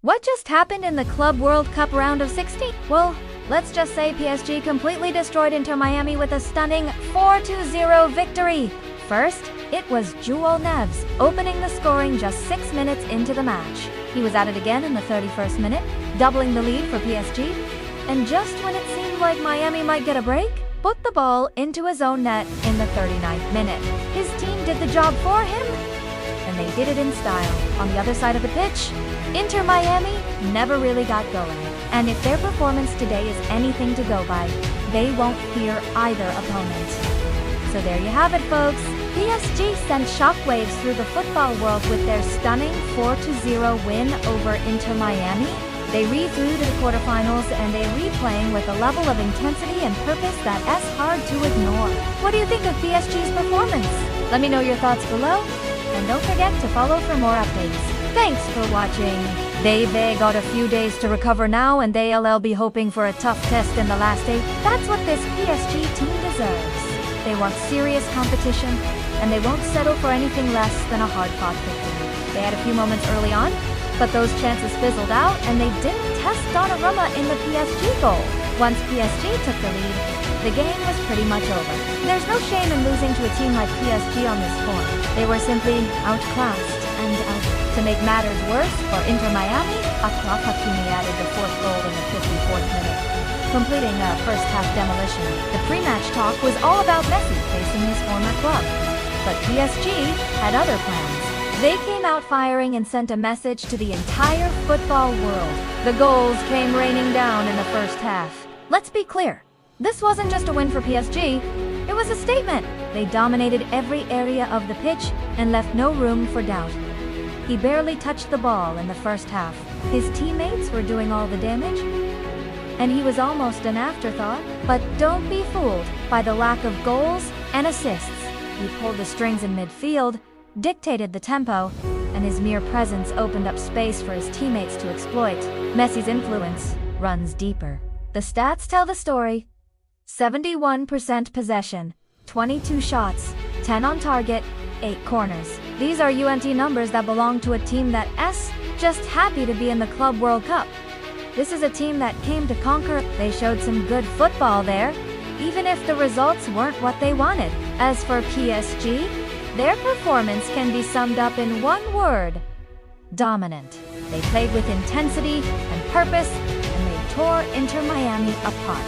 What just happened in the Club World Cup round of 16? Well, let's just say PSG completely destroyed Inter Miami with a stunning 4-0 victory. First, it was João Neves, opening the scoring just 6 minutes into the match. He was at it again in the 31st minute, doubling the lead for PSG. And just when it seemed like Miami might get a break, put the ball into his own net in the 39th minute. His team did the job for him, and they did it in style. On the other side of the pitch, Inter Miami never really got going. And if their performance today is anything to go by, they won't fear either opponent. So there you have it, folks. PSG sent shockwaves through the football world with their stunning 4-0 win over Inter Miami. They re-through to the quarterfinals, and they're replaying with a level of intensity and purpose that's hard to ignore. What do you think of PSG's performance? Let me know your thoughts below, and don't forget to follow for more updates. Thanks for watching. They got a few days to recover now, and they'll be hoping for a tough test in the last 8. That's what this PSG team deserves. They want serious competition, and they won't settle for anything less than a hard-fought victory. They had a few moments early on, but those chances fizzled out, and they didn't test Donnarumma in the PSG goal. Once PSG took the lead, the game was pretty much over. There's no shame in losing to a team like PSG on this point. They were simply outclassed and out. To make matters worse, for Inter Miami, Hakimi added the 4th goal in the 54th minute, completing a first-half demolition. The pre-match talk was all about Messi facing his former club, but PSG had other plans. They came out firing and sent a message to the entire football world. The goals came raining down in the first half. Let's be clear, this wasn't just a win for PSG, it was a statement. They dominated every area of the pitch and left no room for doubt. He barely touched the ball in the first half. His teammates were doing all the damage, and he was almost an afterthought. But don't be fooled by the lack of goals and assists. He pulled the strings in midfield, dictated the tempo, and his mere presence opened up space for his teammates to exploit. Messi's influence runs deeper. The stats tell the story. 71% possession, 22 shots, 10 on target, 8 corners. These are UNT numbers that belong to a team that's just happy to be in the Club World Cup. This is a team that came to conquer. They showed some good football there, even if the results weren't what they wanted. As for PSG, their performance can be summed up in one word: dominant. They played with intensity and purpose, and they tore Inter Miami apart.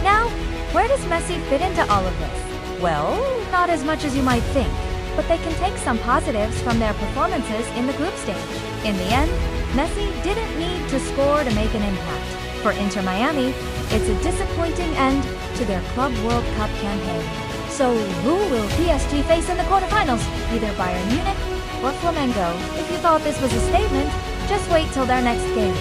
Now, where does Messi fit into all of this? Well, not as much as you might think, but they can take some positives from their performances in the group stage. In the end, Messi didn't need to score to make an impact. For Inter Miami, it's a disappointing end to their Club World Cup campaign. So who will PSG face in the quarterfinals? Either Bayern Munich or Flamengo. If you thought this was a statement, just wait till their next game.